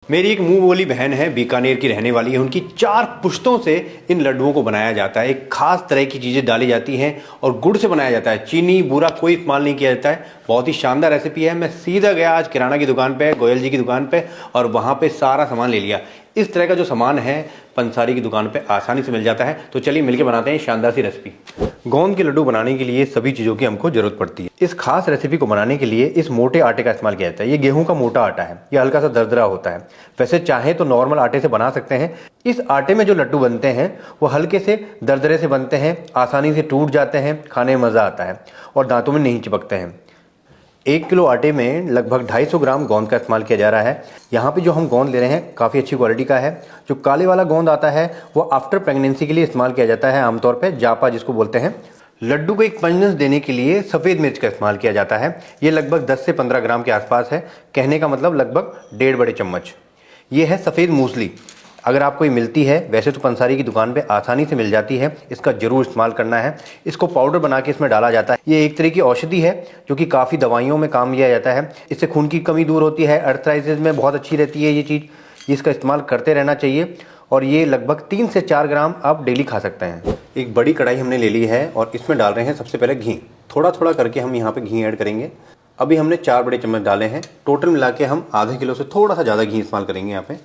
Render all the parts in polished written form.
मेरी एक मुंह बोली बहन है, बीकानेर की रहने वाली है। उनकी 4 पुश्तों से इन लड्डुओं को बनाया जाता है। एक खास तरह की चीज़ें डाली जाती हैं और गुड़ से बनाया जाता है। चीनी बूरा कोई इस्तेमाल नहीं किया जाता है। बहुत ही शानदार रेसिपी है। मैं सीधा गया आज किराना की दुकान पे, गोयल जी की दुकान पे, और वहाँ पे सारा सामान ले लिया। इस तरह का जो सामान है पंसारी की दुकान पे आसानी से मिल जाता है। तो चलिए मिलकर बनाते हैं शानदार सी रेसिपी। गोंद के लड्डू बनाने के लिए सभी चीज़ों की हमको जरूरत पड़ती है। इस खास रेसिपी को बनाने के लिए इस मोटे आटे का इस्तेमाल किया जाता है। ये गेहूं का मोटा आटा है। ये हल्का सा दरदरा होता है। वैसे चाहे तो नॉर्मल आटे से बना सकते हैं। इस आटे में जो लड्डू बनते हैं वो हल्के से दरदरे से बनते हैं, आसानी से टूट जाते हैं, खाने में मज़ा आता है और दांतों में नहीं चिपकते हैं। 1 किलो आटे में लगभग 250 ग्राम गोंद का इस्तेमाल किया जा रहा है। यहाँ पे जो हम गोंद ले रहे हैं काफ़ी अच्छी क्वालिटी का है। जो काले वाला गोंद आता है वो आफ्टर प्रेगनेंसी के लिए इस्तेमाल किया जाता है, आमतौर पे जापा जिसको बोलते हैं। लड्डू को एक पंचनेस देने के लिए सफ़ेद मिर्च का इस्तेमाल किया जाता है। ये लगभग 10 से 15 ग्राम के आसपास है। कहने का मतलब लगभग 1.5 बड़े चम्मच। ये है सफ़ेद मूसली। अगर आपको ये मिलती है, वैसे तो पंसारी की दुकान पे आसानी से मिल जाती है, इसका जरूर इस्तेमाल करना है। इसको पाउडर बना के इसमें डाला जाता है। ये एक तरह की औषधि है जो कि काफ़ी दवाइयों में काम लिया जाता है। इससे खून की कमी दूर होती है। अर्थराइटिस में बहुत अच्छी रहती है ये चीज़। इसका इस्तेमाल करते रहना चाहिए और ये लगभग 3 से 4 ग्राम आप डेली खा सकते हैं। एक बड़ी कढ़ाई हमने ले ली है और इसमें डाल रहे हैं सबसे पहले घी। थोड़ा थोड़ा करके हम यहाँ पे घी ऐड करेंगे। अभी हमने 4 बड़े चम्मच डाले हैं। टोटल मिला के हम आधे किलो से थोड़ा सा ज़्यादा घी इस्तेमाल करेंगे यहाँ पे।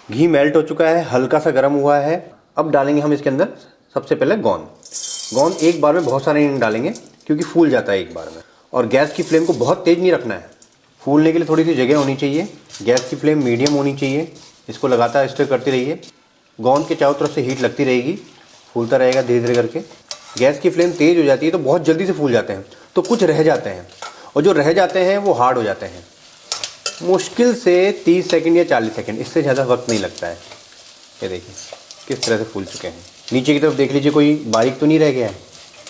घी मेल्ट हो चुका है, हल्का सा गर्म हुआ है। अब डालेंगे हम इसके अंदर सबसे पहले गोंद। एक बार में बहुत सारे नहीं डालेंगे क्योंकि फूल जाता है एक बार में। और गैस की फ्लेम को बहुत तेज़ नहीं रखना है। फूलने के लिए थोड़ी सी जगह होनी चाहिए। गैस की फ्लेम मीडियम होनी चाहिए। इसको लगातार स्टर करते रहिए। गोंद के चारों तरफ से हीट लगती रहेगी, फूलता रहेगा धीरे धीरे करके। गैस की फ्लेम तेज़ हो जाती है तो बहुत जल्दी से फूल जाते हैं, तो कुछ रह जाते हैं और जो रह जाते हैं वो हार्ड हो जाते हैं। मुश्किल से 30 सेकंड या 40 सेकंड, इससे ज़्यादा वक्त नहीं लगता है। ये देखिए किस तरह से फूल चुके हैं। नीचे की तरफ देख लीजिए, कोई बारीक तो नहीं रह गया है।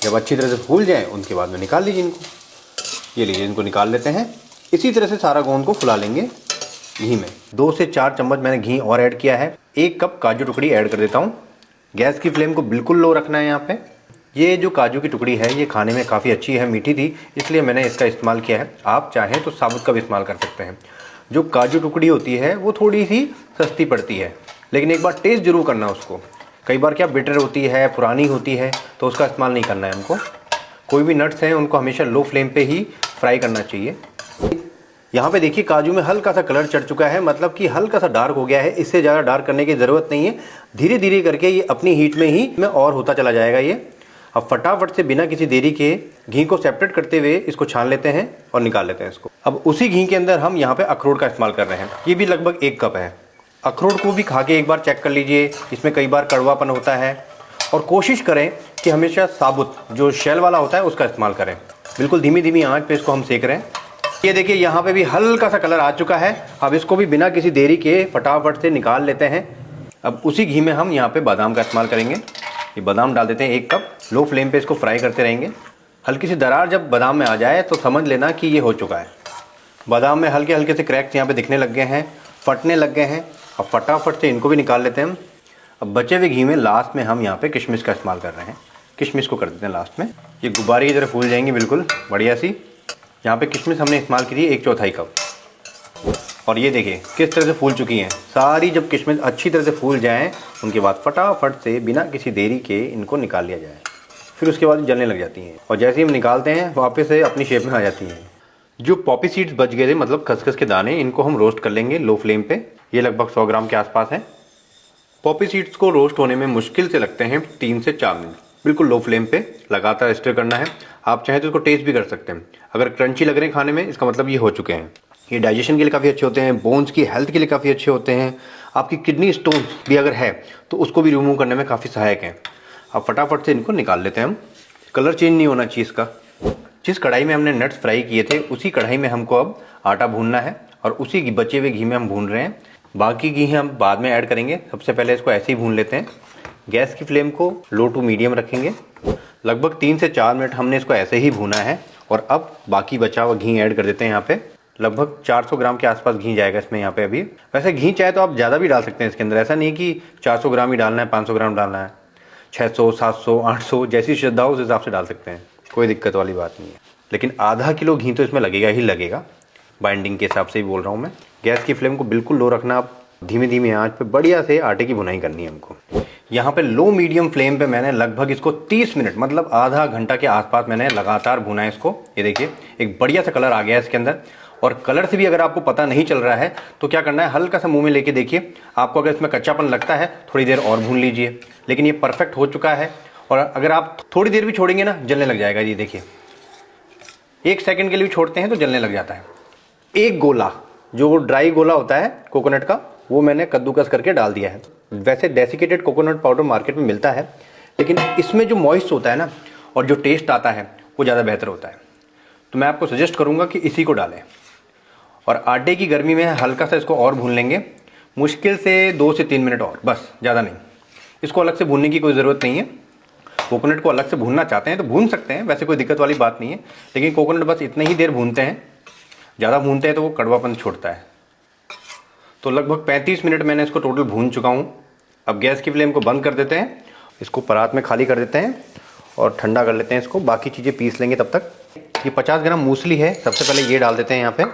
जब अच्छी तरह से फूल जाए उनके बाद में निकाल लीजिए इनको। ये लीजिए, इनको निकाल लेते हैं। इसी तरह से सारा गोंद को फुला लेंगे घी में। 2 से 4 चम्मच मैंने घी और ऐड किया है। 1 कप काजू टुकड़ी ऐड कर देता हूँ। गैस की फ्लेम को बिल्कुल लो रखना है यहाँ पे। ये जो काजू की टुकड़ी है ये खाने में काफ़ी अच्छी है, मीठी थी, इसलिए मैंने इसका इस्तेमाल किया है। आप चाहें तो साबुत का भी इस्तेमाल कर सकते हैं। जो काजू टुकड़ी होती है वो थोड़ी सी सस्ती पड़ती है, लेकिन एक बार टेस्ट जरूर करना उसको। कई बार क्या बिटर होती है, पुरानी होती है, तो उसका इस्तेमाल नहीं करना है हमको। कोई भी नट्स हैं उनको हमेशा लो फ्लेम पे ही फ्राई करना चाहिए। यहाँ पे देखिए काजू में हल्का सा कलर चढ़ चुका है, मतलब कि हल्का सा डार्क हो गया है। इससे ज़्यादा डार्क करने की ज़रूरत नहीं है। धीरे धीरे करके ये अपनी हीट में ही और होता चला जाएगा ये। अब फटाफट से बिना किसी देरी के घी को सेपरेट करते हुए इसको छान लेते हैं और निकाल लेते हैं इसको। अब उसी घी के अंदर हम यहाँ पे अखरोट का इस्तेमाल कर रहे हैं। ये भी लगभग 1 कप है। अखरोट को भी खा के एक बार चेक कर लीजिए, इसमें कई बार कड़वापन होता है। और कोशिश करें कि हमेशा साबुत जो शेल वाला होता है उसका इस्तेमाल करें। बिल्कुल धीमी धीमी आंच पे इसको हम सेक रहे हैं। ये देखिए यहाँ पे भी हल्का सा कलर आ चुका है। अब इसको भी बिना किसी देरी के फटाफट से निकाल लेते हैं। अब उसी घी में हम यहाँ पे बादाम का इस्तेमाल करेंगे। ये बादाम डाल देते हैं 1 कप। लो फ्लेम पे इसको फ्राई करते रहेंगे। हल्की सी दरार जब बादाम में आ जाए तो समझ लेना कि ये हो चुका है। बादाम में हल्के हल्के से क्रैक्स यहाँ पे दिखने लग गए हैं, फटने लग गए हैं। अब फटाफट से इनको भी निकाल लेते हैं हम। अब बचे हुए घी में लास्ट में हम यहाँ पे किशमिश का इस्तेमाल कर रहे हैं। किशमिश को कर देते हैं लास्ट में। ये गुब्बारे की तरह फूल जाएंगी बिल्कुल बढ़िया सी। यहाँ पे किशमिश हमने इस्तेमाल की थी 1/4 कप। और ये देखिए किस तरह से फूल चुकी हैं सारी। जब किशमिश अच्छी तरह से फूल जाएं उनके बाद फटाफट से बिना किसी देरी के इनको निकाल लिया जाए। फिर उसके बाद जलने लग जाती हैं और जैसे ही हम निकालते हैं वापस से अपनी शेप में आ जाती हैं। जो पॉपी सीड्स बच गए थे, मतलब खसखस के दाने, इनको हम रोस्ट कर लेंगे लो फ्लेम पे। ये लगभग 100 ग्राम के आसपास है। पॉपी सीड्स को रोस्ट होने में मुश्किल से लगते हैं 3 से 4 मिनट। बिल्कुल लो फ्लेम पे लगातार स्टर करना है। आप चाहें तो इसको टेस्ट भी कर सकते हैं। अगर क्रंची लग रहे हैं खाने में, इसका मतलब ये हो चुके हैं। ये डाइजेशन के लिए काफ़ी अच्छे होते हैं, बोन्स की हेल्थ के लिए काफ़ी अच्छे होते हैं। आपकी किडनी स्टोन भी अगर है तो उसको भी रिमूव करने में काफ़ी सहायक हैं। अब फटाफट से इनको निकाल लेते हैं हम। कलर चेंज नहीं होना चाहिए इसका। जिस कढ़ाई में हमने नट्स फ्राई किए थे उसी कढ़ाई में हमको अब आटा भूनना है और उसी बचे हुए घी में हम भून रहे हैं। बाकी घी हम बाद में ऐड करेंगे। सबसे पहले इसको ऐसे ही भून लेते हैं। गैस की फ्लेम को लो टू मीडियम रखेंगे। लगभग 3 से 4 मिनट हमने इसको ऐसे ही भूना है। और अब बाकी बचा हुआ घी ऐड कर देते हैं यहाँ पे। लगभग 400 ग्राम के आसपास घी जाएगा इसमें यहाँ पे अभी। वैसे घी चाहे तो आप ज़्यादा भी डाल सकते हैं इसके अंदर। ऐसा नहीं कि 400 ग्राम ही डालना है, 500 ग्राम डालना है। 600, 700, 800 जैसी श्रद्धा हो उस हिसाब से डाल सकते हैं, कोई दिक्कत वाली बात नहीं है। लेकिन आधा किलो घी तो इसमें लगेगा ही लगेगा। बाइंडिंग के हिसाब से ही बोल रहा हूँ मैं। गैस की फ्लेम को बिल्कुल लो रखना। आप धीमे धीमे आंच पे बढ़िया से आटे की भुनाई करनी है हमको। यहाँ पे लो मीडियम फ्लेम पे मैंने लगभग इसको 30 मिनट मतलब आधा घंटा के आसपास मैंने लगातार भुना है इसको। ये देखिए एक बढ़िया सा कलर आ गया है इसके अंदर। और कलर से भी अगर आपको पता नहीं चल रहा है तो क्या करना है, हल्का सा मुंह में लेके देखिए। आपको अगर इसमें कच्चापन लगता है थोड़ी देर और भून लीजिए, लेकिन ये परफेक्ट हो चुका है। और अगर आप थोड़ी देर भी छोड़ेंगे ना जलने लग जाएगा। ये देखिए 1 सेकंड के लिए भी छोड़ते हैं तो जलने लग जाता है। एक गोला जो ड्राई गोला होता है कोकोनट का, वो मैंने कद्दूकस करके डाल दिया है। वैसे डेसिकेटेड कोकोनट पाउडर मार्केट में मिलता है, लेकिन इसमें जो मॉइस्ट होता है ना और जो टेस्ट आता है वो ज़्यादा बेहतर होता है। तो मैं आपको सजेस्ट करूंगा कि इसी को डालें। और आटे की गर्मी में हल्का सा इसको और भून लेंगे, मुश्किल से 2 से 3 मिनट और, बस ज़्यादा नहीं। इसको अलग से भूनने की कोई ज़रूरत नहीं है। कोकोनट को अलग से भूनना चाहते हैं तो भून सकते हैं, वैसे कोई दिक्कत वाली बात नहीं है। लेकिन कोकोनट बस इतनी ही देर भूनते हैं, ज़्यादा भूनते हैं तो वो कड़वापन छोड़ता है। तो लगभग 35 मिनट मैंने इसको टोटल भून चुका हूँ। अब गैस की फ्लेम को बंद कर देते हैं, इसको परात में खाली कर देते हैं और ठंडा कर लेते हैं इसको। बाकी चीज़ें पीस लेंगे तब तक। ये 50 ग्राम मूसली है, सबसे पहले ये डाल देते हैं यहाँ पे।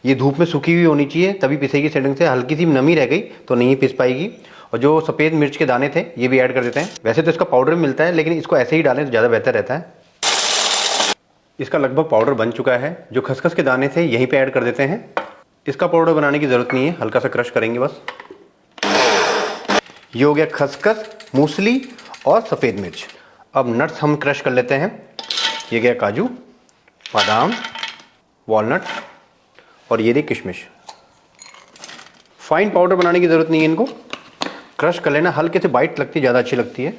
ये धूप में सूखी हुई होनी चाहिए तभी पिसेगी सेटिंग से। हल्की सी नमी रह गई तो नहीं पिस पाएगी। और जो सफ़ेद मिर्च के दाने थे ये भी ऐड कर देते हैं। वैसे तो इसका पाउडर मिलता है, लेकिन इसको ऐसे ही डालें तो ज़्यादा बेहतर रहता है। इसका लगभग पाउडर बन चुका है। जो खसखस के दाने थे यहीं पे ऐड कर देते हैं। इसका पाउडर बनाने की ज़रूरत नहीं है, हल्का सा क्रश करेंगे बस। ये हो गया खसखस, मूसली और सफ़ेद मिर्च। अब नट्स हम क्रश कर लेते हैं। ये गया काजू, बादाम, वॉलनट और ये देखिए किशमिश। फाइन पाउडर बनाने की ज़रूरत नहीं है, इनको क्रश कर लेना। हल्के से बाइट लगती है, ज़्यादा अच्छी लगती है।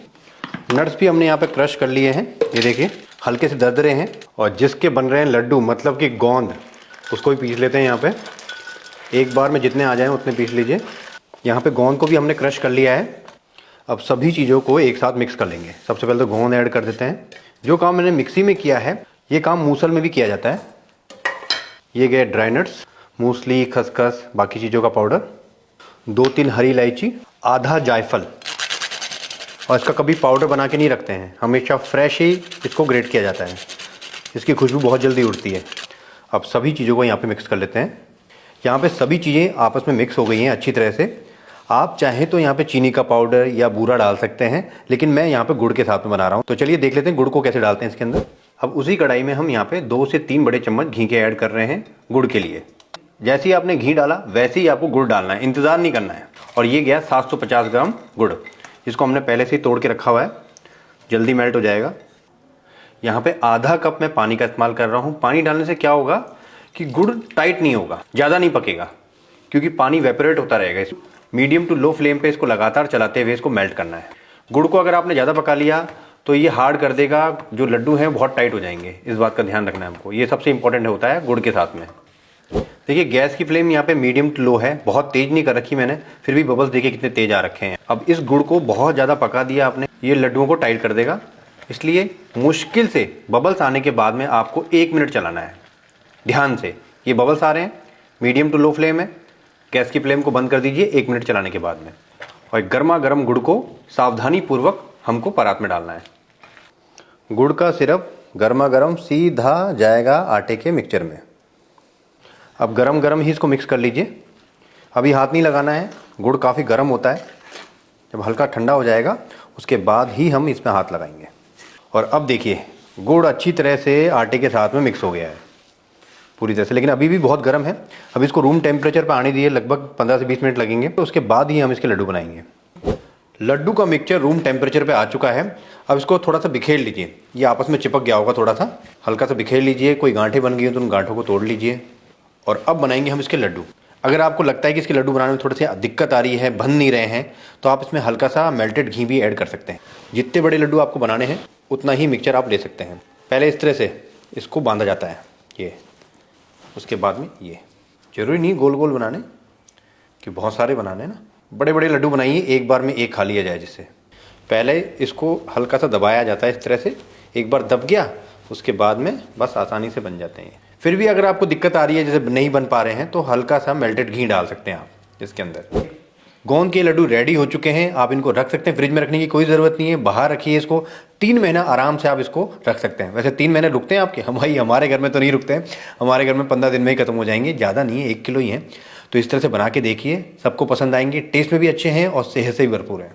नट्स भी हमने यहाँ पे क्रश कर लिए हैं, ये देखिए हल्के से दरदरे हैं। और जिसके बन रहे हैं लड्डू मतलब कि गोंद, उसको भी पीस लेते हैं यहाँ पे। एक बार में जितने आ जाएं उतने पीस लीजिए। यहाँ पे गोंद को भी हमने क्रश कर लिया है। अब सभी चीज़ों को एक साथ मिक्स कर लेंगे। सबसे पहले तो गोंद ऐड कर देते हैं। जो काम मैंने मिक्सी में किया है ये काम मूसल में भी किया जाता है। ये गए ड्राई नट्स, मूसली, खसखस, बाकी चीज़ों का पाउडर, 2-3 हरी इलायची, आधा जायफल। और इसका कभी पाउडर बना के नहीं रखते हैं, हमेशा फ्रेश ही इसको ग्रेट किया जाता है। इसकी खुशबू बहुत जल्दी उड़ती है। अब सभी चीज़ों को यहाँ पे मिक्स कर लेते हैं। यहाँ पे सभी चीज़ें आपस में मिक्स हो गई हैं अच्छी तरह से। आप चाहें तो यहाँ पे चीनी का पाउडर या बूरा डाल सकते हैं, लेकिन मैं यहाँ पे गुड़ के साथ में बना रहा हूँ। तो चलिए देख लेते हैं गुड़ को कैसे डालते हैं इसके अंदर। अब उसी कढ़ाई में हम यहाँ पे 2 से 3 बड़े चम्मच घी के ऐड कर रहे हैं गुड़ के लिए। जैसे ही आपने घी डाला वैसे ही आपको गुड़ डालना है, इंतज़ार नहीं करना है। और ये गया 750 ग्राम गुड़, जिसको हमने पहले से ही तोड़ के रखा हुआ है, जल्दी मेल्ट हो जाएगा। यहाँ पे आधा कप मैं पानी का इस्तेमाल कर रहा हूँ। पानी डालने से क्या होगा कि गुड़ टाइट नहीं होगा, ज़्यादा नहीं पकेगा, क्योंकि पानी वेपोरेट होता रहेगा। मीडियम टू लो फ्लेम पे इसको लगातार चलाते हुए इसको मेल्ट करना है। गुड़ को अगर आपने ज़्यादा पका लिया तो ये हार्ड कर देगा, जो लड्डू हैं बहुत टाइट हो जाएंगे। इस बात का ध्यान रखना है हमको, ये सबसे इंपॉर्टेंट होता है गुड़ के साथ में। देखिए गैस की फ्लेम यहाँ पे मीडियम टू लो है, बहुत तेज नहीं कर रखी मैंने, फिर भी बबल्स देखिए कितने तेज आ रखे हैं। अब इस गुड़ को बहुत ज़्यादा पका दिया आपने, ये लड्डुओं को टाइट कर देगा। इसलिए मुश्किल से बबल्स आने के बाद में आपको 1 मिनट चलाना है ध्यान से। ये बबल्स आ रहे हैं, मीडियम टू लो फ्लेम है। गैस की फ्लेम को बंद कर दीजिए 1 मिनट चलाने के बाद में। और गर्मा गर्म गुड़ को सावधानी पूर्वक हमको परात में डालना है। गुड़ का सिरप गर्मा गर्म सीधा जाएगा आटे के मिक्सचर में। अब गरम गरम ही इसको मिक्स कर लीजिए, अभी हाथ नहीं लगाना है। गुड़ काफ़ी गर्म होता है, जब हल्का ठंडा हो जाएगा उसके बाद ही हम इसमें हाथ लगाएंगे। और अब देखिए गुड़ अच्छी तरह से आटे के साथ में मिक्स हो गया है पूरी तरह से, लेकिन अभी भी बहुत गर्म है। अब इसको रूम टेम्परेचर पर आने दिए, लगभग 15 से 20 मिनट लगेंगे, तो उसके बाद ही हम इसके लड्डू बनाएंगे। लड्डू का मिक्सचर रूम टेम्परेचर पे आ चुका है। अब इसको थोड़ा सा बिखेर लीजिए, ये आपस में चिपक गया होगा, थोड़ा सा हल्का सा बिखेर लीजिए। कोई गांठें बन गई हो तो उन गांठों को तोड़ लीजिए। और अब बनाएंगे हम इसके लड्डू। अगर आपको लगता है कि इसके लड्डू बनाने में थोड़ी सी दिक्कत आ रही है, बन नहीं रहे हैं, तो आप इसमें हल्का सा मेल्टेड घी भी ऐड कर सकते हैं। जितने बड़े लड्डू आपको बनाने हैं उतना ही मिक्सचर आप ले सकते हैं। पहले इस तरह से इसको बांधा जाता है, ये, उसके बाद में ये। जरूरी नहीं गोल गोल बनाने, कि बहुत सारे बनाने हैं ना। बड़े बड़े लड्डू बनाइए, एक बार में एक खा लिया जाए। जिससे पहले इसको हल्का सा दबाया जाता है इस तरह से, एक बार दब गया उसके बाद में बस आसानी से बन जाते हैं। फिर भी अगर आपको दिक्कत आ रही है, जैसे नहीं बन पा रहे हैं, तो हल्का सा मेल्टेड घी डाल सकते हैं आप इसके अंदर। गोंद के लड्डू रेडी हो चुके हैं, आप इनको रख सकते हैं। फ्रिज में रखने की कोई ज़रूरत नहीं है, बाहर रखिए इसको। 3 महीना आराम से आप इसको रख सकते हैं। वैसे 3 महीने रुकते हैं आपके, हमारे घर में तो नहीं रुकते हैं। हमारे घर में 15 दिन में ही खत्म हो जाएंगे, ज़्यादा नहीं है, 1 किलो ही है। तो इस तरह से बना के देखिए, सबको पसंद आएंगे, टेस्ट में भी अच्छे हैं और सेहत से भी भरपूर हैं।